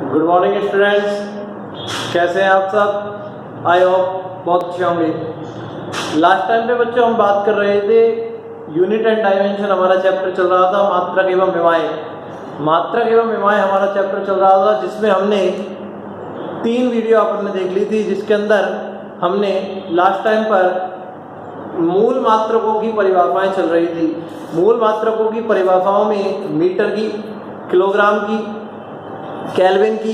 Good morning students, कैसे हैं आप सब? आई होप बहुत अच्छे होंगे। लास्ट टाइम पे बच्चों हम बात कर रहे थे यूनिट एंड डायमेंशन, हमारा चैप्टर चल रहा था मात्रक एवं विमाएं। मात्रक एवं विमाएं हमारा चैप्टर चल रहा था, जिसमें हमने 3 वीडियो आपने देख ली थी, जिसके अंदर हमने लास्ट टाइम पर मूल मात्रकों की परिभाषाएं चल रही थी। मूल मात्रकों की परिभाषाओं में मीटर की, किलोग्राम की, केल्विन की,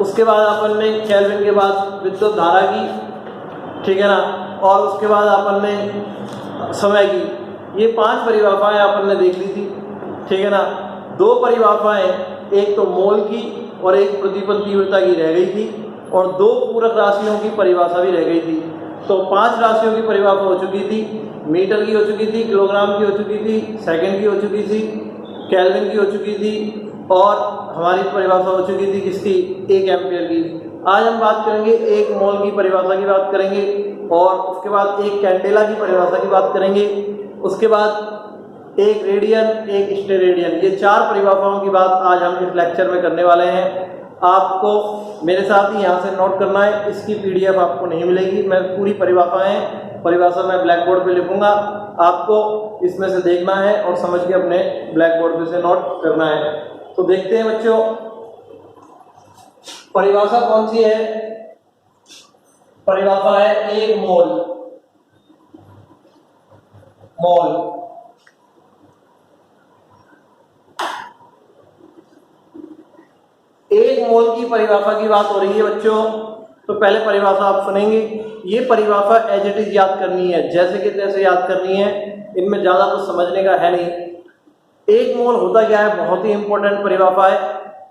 उसके बाद अपन ने केल्विन के बाद विद्युत धारा की, ठीक है ना, और उसके बाद अपन ने समय की। ये 5 परिभाषाएं अपन ने देख ली थी, ठीक है ना। 2 परिभाषाएं, एक तो मोल की और एक प्रतिपल तीव्रता की रह गई थी, और 2 पूरक राशियों की परिभाषा भी रह गई थी। तो 5 राशियों की परिभाषा हो चुकी थी। मीटर की हो चुकी थी, किलोग्राम की हो चुकी थी, सेकंड की हो चुकी थी, केल्विन की हो चुकी थी, और हमारी परिभाषा हो चुकी थी किसकी? 1 एम्पियर की। आज हम बात करेंगे 1 मोल की परिभाषा की बात करेंगे, और उसके बाद 1 कैंडेला की परिभाषा की बात करेंगे, उसके बाद 1 रेडियन, 1 स्टेरेडियन। ये 4 परिभाषाओं की बात आज हम इस लेक्चर में करने वाले हैं। आपको मेरे साथ ही यहाँ से नोट करना है, इसकी PDF आपको नहीं मिलेगी। मैं पूरी परिभाषा मैं ब्लैक बोर्ड पे लिखूंगा, आपको इसमें से देखना है और समझ के अपने ब्लैक बोर्ड पे से नोट करना है। तो देखते हैं बच्चों, परिभाषा कौन सी है? परिभाषा है 1 मोल। मोल 1 मोल की परिभाषा की बात हो रही है बच्चों। तो पहले परिभाषा आप सुनेंगे। ये परिभाषा एज इट इज याद करनी है, जैसे कि तैसे याद करनी है, इनमें ज्यादा कुछ समझने का है नहीं। 1 मोल होता क्या है? बहुत ही इंपॉर्टेंट परिभाषा है।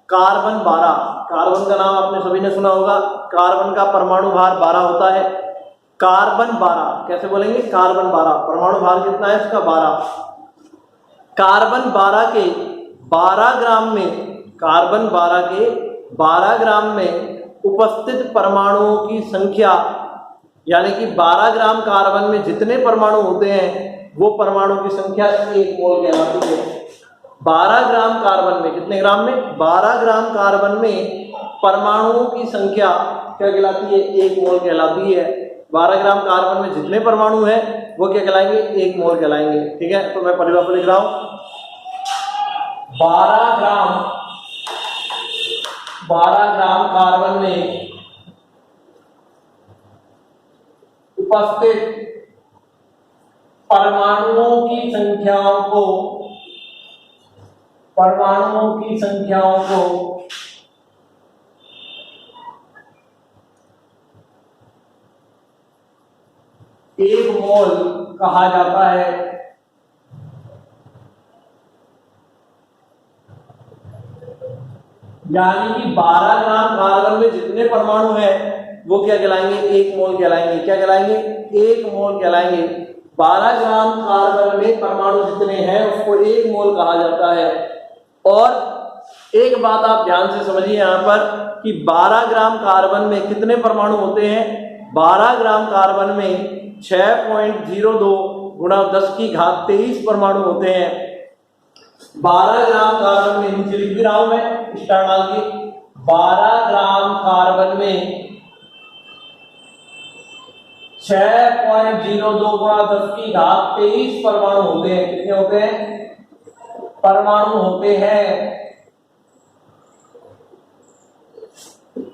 कार्बन 12, कार्बन का नाम आपने सभी ने सुना होगा। कार्बन का परमाणु भार 12 होता है। कार्बन 12 कैसे बोलेंगे? कार्बन 12, परमाणु भार कितना है इसका? 12। कार्बन 12 के 12 ग्राम में, कार्बन 12 के 12 ग्राम में उपस्थित परमाणुओं की संख्या, यानी कि 12 ग्राम कार्बन में जितने परमाणु होते हैं वो परमाणु की संख्या 1 मोल कहलाती है। 12 ग्राम कार्बन में, कितने ग्राम में? 12 ग्राम कार्बन में परमाणुओं की संख्या क्या कहलाती है? 1 मोल कहलाती है। 12 ग्राम कार्बन में जितने परमाणु हैं वो क्या कहलाएंगे? 1 मोल कहलाएंगे। ठीक है, तो मैं परिभाषा लिख रहा हूं। 12 ग्राम कार्बन में उपस्थित परमाणुओं की संख्याओं को 1 मोल कहा जाता है। यानी कि 12 ग्राम कार्बन में जितने परमाणु हैं वो क्या कहलाएंगे? 1 मोल कहलाएंगे। क्या कहलाएंगे? 1 मोल कहलाएंगे। 12 ग्राम कार्बन में परमाणु जितने हैं उसको 1 मोल कहा जाता है। और एक बात आप ध्यान से समझिए यहाँ पर कि 12 ग्राम कार्बन में कितने परमाणु होते हैं? 12 ग्राम कार्बन में 6.02 गुणा 10 की घात 23 परमाणु होते हैं। 12 ग्राम कार्बन में, नीचे लिख भी रहा हूं मैं, स्टार डाल के, 12 ग्राम कार्बन में 6.02 गुणा 10 की घात 23 परमाणु होते हैं। कितने होते हैं? परमाणु होते हैं।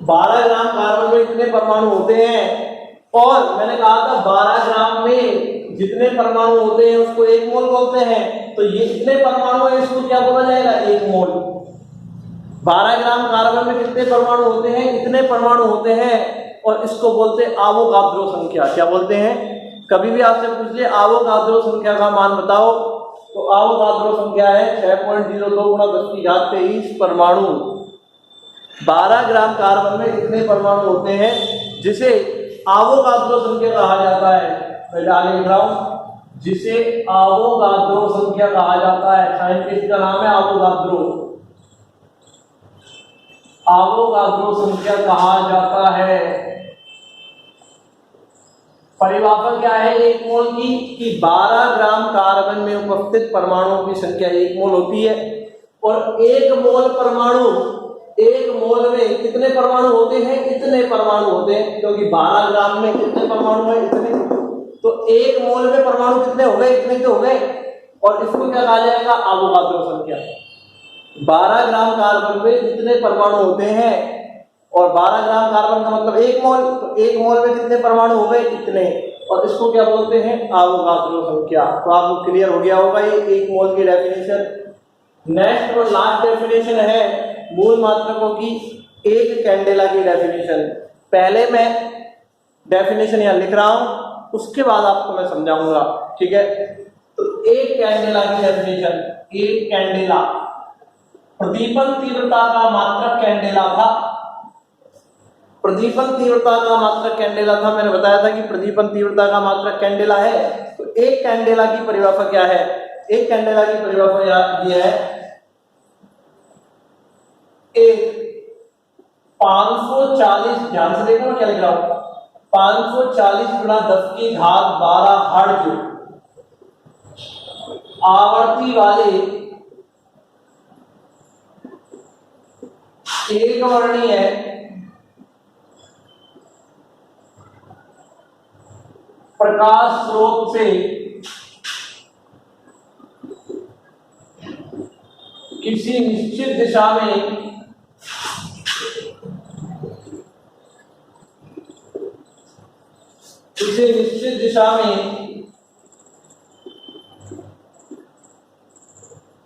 12 ग्राम कार्बन में इतने परमाणु होते हैं, और मैंने कहा था 12 ग्राम में जितने परमाणु होते हैं उसको 1 मोल बोलते हैं। तो ये इतने परमाणु है, इसको क्या बोला जाएगा? 1 मोल। 12 ग्राम कार्बन में कितने परमाणु होते हैं? इतने परमाणु होते हैं, और इसको बोलते हैं आवोगाद्रो संख्या। क्या बोलते हैं? कभी भी आपसे पूछ ले आवोगाद्रो संख्या का मान बताओ, तो आवोगाद्रो संख्या है 6.02 गुणा 10 की घात 23 परमाणु। 12 ग्राम कार्बन में इतने परमाणु होते हैं, जिसे आवोगाद्रो संख्या कहा जाता है। मैं आगे लिख रहा हूं, जिसे आवोगाद्रो संख्या कहा जाता है। साइंटिस्ट का नाम है आवोगाद्रो। आवोगाद्रो संख्या कहा जाता है। परिभाषा क्या है 1 मोल की? कि 12 ग्राम कार्बन में उपस्थित परमाणुओं की संख्या 1 मोल होती है, और 1 मोल परमाणु एक मोल में कितने परमाणु होते हैं? इतने परमाणु होते हैं, क्योंकि 12 ग्राम में कितने परमाणु हैं? इतने। तो एक मोल में परमाणु कितने हो गए? इतने तो हो गए। और इसको क्या कहा जाएगा? अवोगाद्रो संख्या। 12 ग्राम कार्बन में इतने परमाणु होते हैं, और 12 ग्राम कार्बन का मतलब एक मोल, तो एक मोल में कितने परमाणु हो गए? इतने। और इसको क्या बोलते हैं? अवोगाद्रो संख्या। तो आपको क्लियर हो गया होगा ये एक मोल की डेफिनेशन। नेक्स्ट और लास्ट डेफिनेशन है मूल मात्रकों की एक कैंडेला की डेफिनेशन। पहले मैं डेफिनेशन यहां लिख रहा हूं, उसके बाद आपको मैं समझाऊंगा, ठीक है? तो एक कैंडेला की डेफिनेशन, एक कैंडेला प्रदीपन तीव्रता का मात्रक कैंडेला था। प्रदीपन तीव्रता का मात्रक कैंडेला था। मैंने बताया था कि प्रदीपन तीव्रता का मात्रक कैंडेला है। तो एक कैंडेला की परिभाषा क्या है? एक कैंडेला की परिभाषा यह है, एक 540, ध्यान से देखो क्या लिख रहा हूं, 540 गुणा 10 की घात 12 हर्ट्ज आवर्ती वाले एक वर्णीय प्रकाश स्रोत से किसी निश्चित दिशा में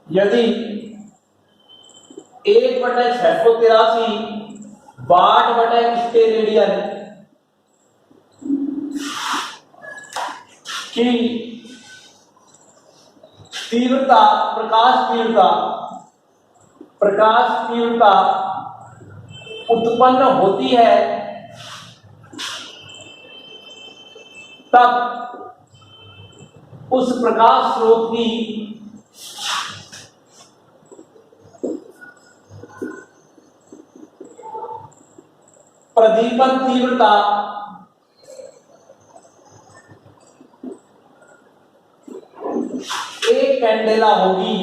यदि 1/683 वाट/स्टेरेडियन की तीव्रता, प्रकाश तीव्रता उत्पन्न होती है, तब उस प्रकाश स्रोत की प्रदीपन तीव्रता एक कैंडेला होगी।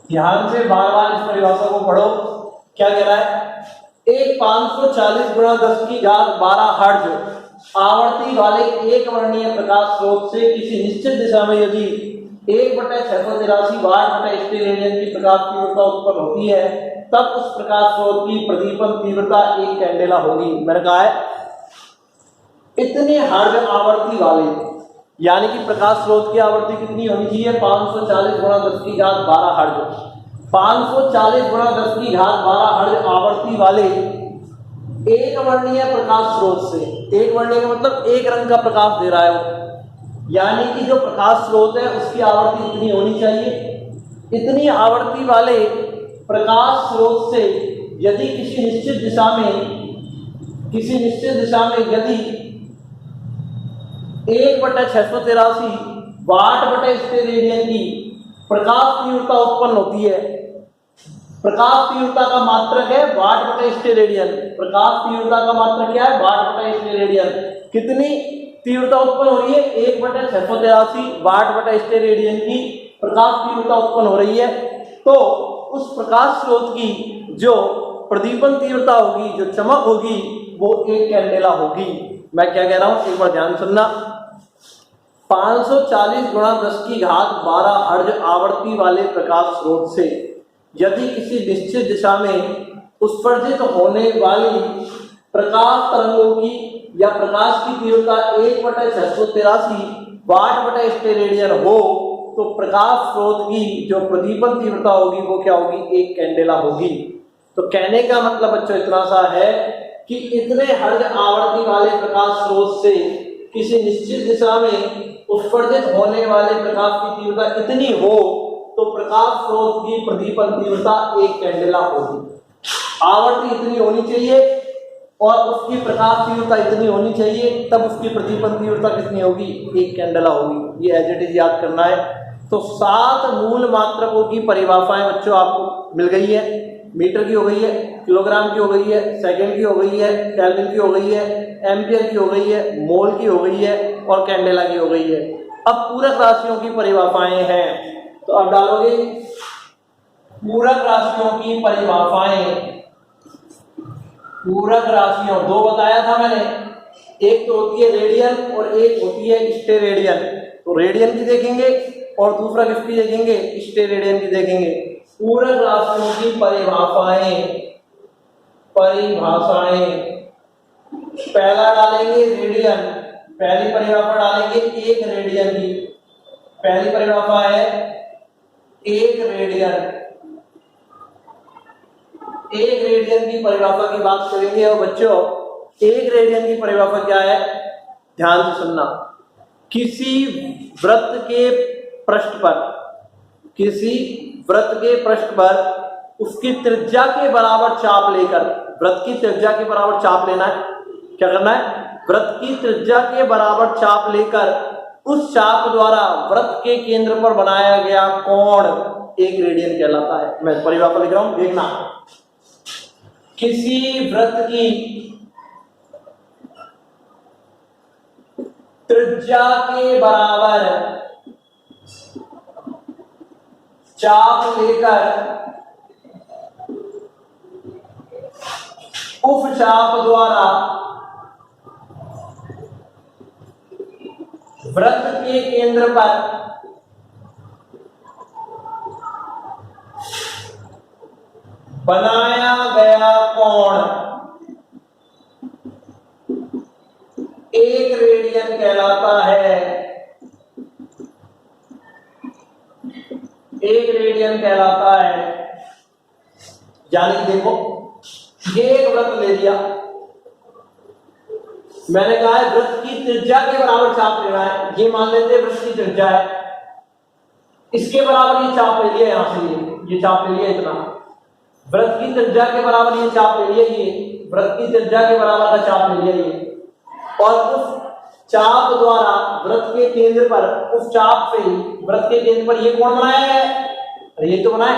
ध्यान से बार बार इस परिभाषा को पढ़ो। क्या कह रहा है? एक 540 गुणा 10 की घात 12 हर्ट्ज आवर्ती वाले एक वर्णीय प्रकाश स्रोत से किसी निश्चित दिशा में यदि 1/683 वाट/स्टेरेडियन की प्रकाश तीव्रता उत्पन्न होती है, तब उस प्रकाश स्रोत की प्रदीपन तीव्रता एक कैंडेला होगी। मैंने कहा है इतने हर्ट्ज आवर्ती वाले, यानी कि प्रकाश स्रोत की आवृत्ति कितनी होनी चाहिए? 540 गुणा 10 की घात 12 हर्ट्ज। 540 गुणा 10 की घात 12 हर्ट्ज आवर्ती वाले एक वर्णीय प्रकाश स्रोत से, एक वर्णीय का मतलब एक रंग का प्रकाश दे रहा है वो, यानी कि जो प्रकाश स्रोत है उसकी आवृत्ति इतनी होनी चाहिए। इतनी आवृत्ति वाले प्रकाश स्रोत से यदि किसी निश्चित दिशा में यदि 1/683 वाट/स्टेरेडियन की प्रकाश तीव्रता उत्पन्न होती है। प्रकाश तीव्रता का मात्रक है वाट/स्टेरेडियन। प्रकाश तीव्रता का मात्रक क्या है? वाट/स्टेरेडियन। कितनी तीव्रता उत्पन्न हो रही है? 1/683 वाट/स्टेरेडियन की प्रकाश तीव्रता उत्पन्न हो रही है। तो उस प्रकाश स्रोत की जो प्रदीपन तीव्रता होगी, जो चमक होगी, वो एक कैंडेला होगी। मैं क्या कह रहा हूं, एक बार ध्यान सुनना। 540 गुणा 10 की घात 12 हर्ट्ज आवर्ती वाले प्रकाश स्रोत से यदि किसी निश्चित दिशा में उत्सर्जित होने वाली प्रकाश तरंगों की या प्रकाश की तीव्रता 1/683 वाट/स्टेरेडियन हो, तो प्रकाश स्रोत की जो प्रदीपन तीव्रता होगी वो क्या होगी? एक कैंडेला होगी। तो कहने का मतलब बच्चों इतना सा है कि इतने हर्ट्ज आवृत्ति वाले प्रकाश स्रोत से किसी निश्चित दिशा में उत्सर्जित होने वाले प्रकाश की तीव्रता इतनी हो तो प्रकाश स्रोत की प्रदीपन तीव्रता एक कैंडेला होगी। आवृत्ति इतनी होनी चाहिए और उसकी प्रकाश तीव्रता इतनी होनी चाहिए, तब उसकी प्रदीपन तीव्रता कितनी होगी? एक कैंडेला होगी। ये एज इट इज याद करना है। तो 7 मूल मात्रकों की परिभाषाएं बच्चों आपको मिल गई है। मीटर की हो गई है, किलोग्राम की हो गई है, सेकंड की हो गई है, केल्विन की हो गई है, एम्पियर की हो गई है, मोल की हो गई है और कैंडेला की हो गई है। अब पूरक राशियों की परिभाषाएं हैं, तो अब डालोगे पूरक राशियों की परिभाषाएं। पूरक राशियों दो बताया था मैंने, एक तो होती है रेडियन और एक होती है स्टेरेडियन। तो रेडियन की देखेंगे और दूसरा किसकी देखेंगे, स्टेरेडियन की देखेंगे। पूरक राशियों की परिभाषाएं। पहला डालेंगे रेडियन, पहली परिभाषा डालेंगे एक रेडियन की। पहली परिभाषा है एक रेडियन। एक रेडियन की परिभाषा की बात करेंगे। और बच्चों एक रेडियन की परिभाषा क्या है, ध्यान से सुनना। किसी वृत्त के पृष्ठ पर, किसी वृत्त के पृष्ठ पर उसकी त्रिज्या के बराबर चाप लेकर, वृत्त की त्रिज्या के बराबर चाप लेना है। क्या करना है, वृत्त की त्रिज्या के बराबर चाप लेकर उस चाप द्वारा वृत्त के केंद्र पर बनाया गया कोण एक रेडियन कहलाता है। मैं परिभाषा लिख रहा हूं, देखना। किसी वृत्त की त्रिज्या के बराबर चाप लेकर उस चाप द्वारा वृत्त के केंद्र पर बनाया गया कोण एक रेडियन कहलाता है। एक रेडियन कहलाता है। यानी देखो, ये एक वृत्त ले लिया, मैंने कहा है वृत्त की त्रिज्या के बराबर चाप लेना है। ये मान लेते हैं वृत्त की त्रिज्या है, इसके बराबर ये चाप ले लिया, यहां से ये चाप ले लिया इतना। वृत्त की त्रिज्या के बराबर ये चाप ले लिया, ये वृत्त की त्रिज्या के बराबर का चाप ले लिया ये। और उस चाप द्वारा वृत्त के केंद्र पर, उस चाप से वृत्त के केंद्र पर ये कोण बनाया है। ये तो बनाए,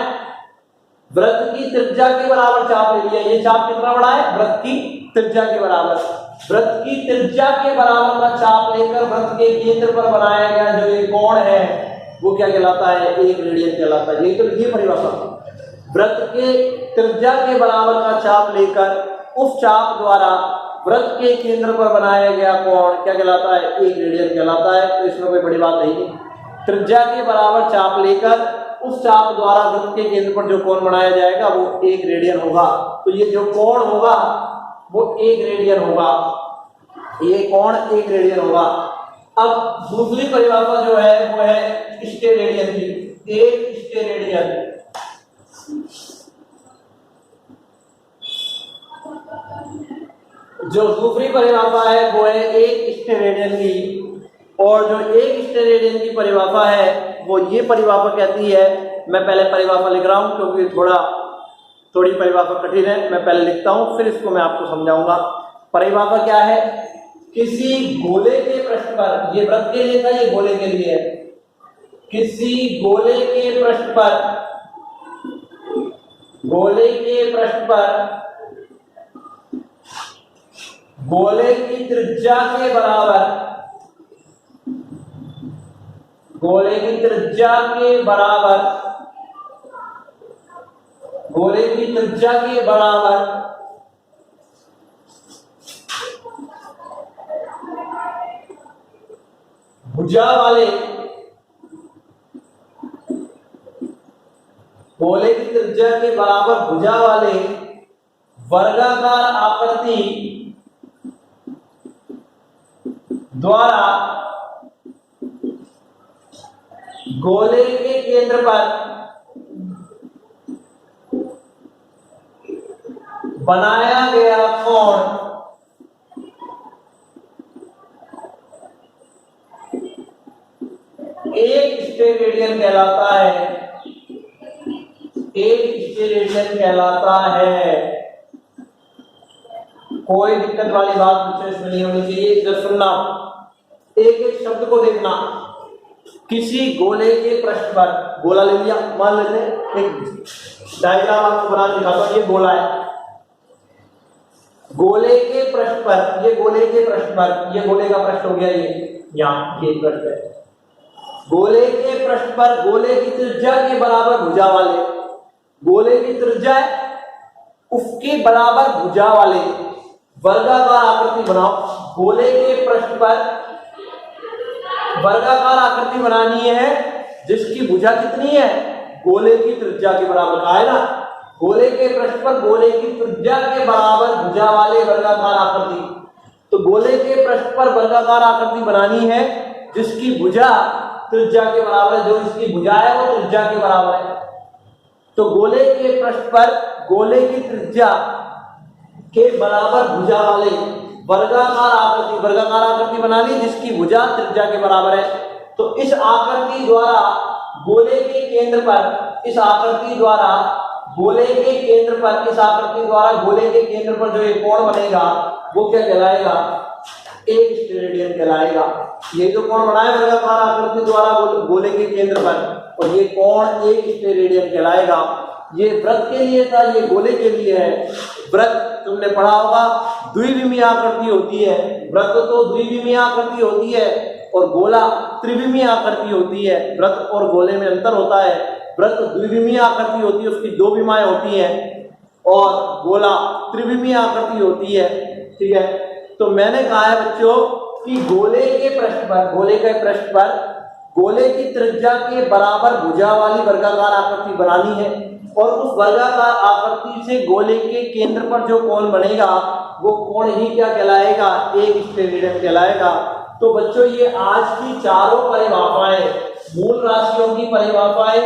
वृत्त की त्रिज्या के बराबर चाप ले लिया। ये चाप कितना बड़ा है, वृत्त की त्रिज्या के बराबर। वृत्त की त्रिज्या के बराबर का चाप लेकर वृत्त के केंद्र पर बनाया गया जो ये कोण है वो क्या कहलाता है, एक रेडियन कहलाता है। ये तो लिखिए परिभाषा, वृत्त के त्रिज्या के बराबर का चाप लेकर उस चाप द्वारा वृत्त के केंद्र पर बनाया गया कोण क्या कहलाता है, एक रेडियन कहलाता है। तो इसमें कोई बड़ी बात नहीं है। त्रिज्या के बराबर चाप लेकर उस चाप द्वारा वृत्त के केंद्र पर जो कोण बनाया जाएगा वो एक रेडियन होगा। तो ये जो कोण होगा वो एक रेडियन होगा, ये कोण एक रेडियन होगा। अब दूसरी परिभाषा जो है वो है स्टेरेडियन की। एक स्टेरेडियन, जो दूसरी परिभाषा है वो है एक स्टेरेडियन की। और जो एक स्टेरेडियन की परिभाषा है वो ये परिभाषा कहती है, मैं पहले परिभाषा लिख रहा हूं क्योंकि थोड़ी परिभाषा कठिन है, मैं पहले लिखता हूं फिर इसको मैं आपको समझाऊंगा। परिभाषा क्या है, किसी गोले के पृष्ठ पर, ये वृत्त के लिए था, ये गोले के लिए है। किसी गोले के पृष्ठ पर, गोले के पृष्ठ पर गोले की त्रिज्या के बराबर, गोले की त्रिज्या के बराबर, गोले की त्रिज्या के बराबर भुजा वाले, गोले की त्रिज्या के बराबर भुजा वाले वर्गाकार आकृति द्वारा गोले के केंद्र पर बनाया गया कोण एक स्टेरेडियन कहलाता है। एक स्टेरेडियन कहलाता है। कोई दिक्कत वाली बात मुझसे इसमें नहीं होनी चाहिए। इधर सुनना, एक एक शब्द को देखना। किसी गोले के पृष्ठ पर, गोला ले लिया, मान लेते हैं एक डायग्राम आपको बना दिखाता हूं, ये गोला है। गोले के पृष्ठ पर, ये गोले के पृष्ठ पर, ये गोले का पृष्ठ हो गया, ये यहां ये पृष्ठ है। गोले के पृष्ठ पर गोले की त्रिज्या के बराबर भुजा वाले, गोले की त्रिज्या है, उसके बराबर भुजा वाले वर्गाकार आकृति बनाओ। गोले के पृष्ठ पर वर्गाकार आकृति बनानी है जिसकी भुजा कितनी है, गोले की त्रिज्या के बराबर। कहा है ना, गोले के पृष्ठ पर गोले की त्रिज्या के बराबर भुजा वाले वर्गाकार आकृति। तो गोले के पृष्ठ पर वर्गाकार आकृति बनानी है जिसकी भुजा त्रिज्या के बराबर है, जो इसकी भुजा है वो त्रिज्या के बराबर है। तो गोले के पृष्ठ पर गोले की त्रिज्या के बराबर भुजा वाले वर्गाकार आकृति बनानी जिसकी भुजा त्रिज्या के बराबर है। तो इस आकृति द्वारा गोले के केंद्र पर, इस आकृति द्वारा गोले के केंद्र पर जो एक कोण बनेगा वो क्या कहलाएगा, एक स्टेरेडियन कहलाएगा। ये जो कोण बना है वर्गाकार आकृति द्वारा गोले के केंद्र पर, और ये कोण एक स्टेरेडियन कहलाएगा। ये वृत्त के लिए था, ये गोले के लिए है। वृत्त तुमने पढ़ा होगा द्विविमीय आकृति होती है, वृत्त तो द्विविमीय आकृति होती है और गोला त्रिविमीय आकृति होती है। वृत्त और गोले में अंतर होता है, वृत्त द्विविमीय आकृति होती है, उसकी दो विमाएं होती हैं, और गोला त्रिविमीय आकृति होती है। ठीक है, तो मैंने कहा है बच्चों कि गोले के पृष्ठ पर गोले की त्रिज्या के बराबर भुजा वाली वर्गाकार आकृति बनानी है, और उस वर्गाकार आकृति से गोले के केंद्र पर जो कोण बनेगा वो कोण ही क्या कहलाएगा, एक स्टेरेडियन कहलाएगा। तो बच्चों ये आज की चारों परिभाषाएं, मूल राशियों की परिभाषाएं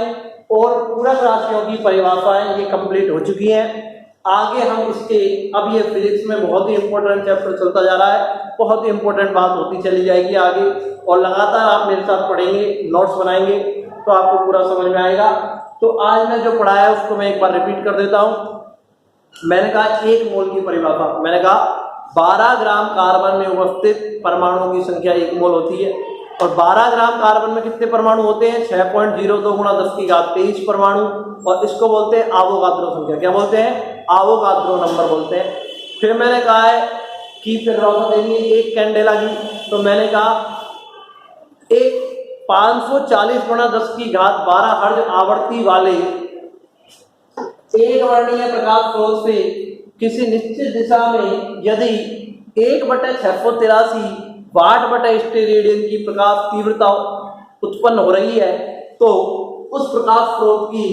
और पूरक राशियों की परिभाषाएं ये कंप्लीट हो चुकी हैं। आगे हम इसके, अब ये फिजिक्स में बहुत ही इंपॉर्टेंट चैप्टर चलता जा रहा है, बहुत ही इंपॉर्टेंट बात होती चली जाएगी आगे, और लगातार आप मेरे साथ पढ़ेंगे, नोट्स बनाएंगे तो आपको पूरा समझ में आएगा। तो आज मैं जो पढ़ाया उसको मैं एक बार रिपीट कर देता हूं। मैंने कहा एक मोल की परिभाषा, मैंने कहा 12 ग्राम कार्बन में उपस्थित परमाणुओं की संख्या 1 मोल होती है, और 12 ग्राम कार्बन में कितने परमाणु होते हैं, 6.02 गुणा 10 की घात 23 परमाणु, और इसको बोलते हैं आवोगाद्रो संख्या। क्या बोलते हैं, आवोगाद्रो नंबर बोलते हैं। फिर मैंने कहा है कि फिर रोशनी देनी है एक कैंडेला की, तो मैंने कहा एक 540 गुणा 10 की घात 12 हर्ट्ज आवृत्ति वाले एक वर्णीय प्रकाश स्रोत से किसी निश्चित दिशा में यदि 1/683 वाट/स्टेरेडियन की प्रकाश तीव्रता उत्पन्न हो रही है तो उस प्रकाश स्रोत की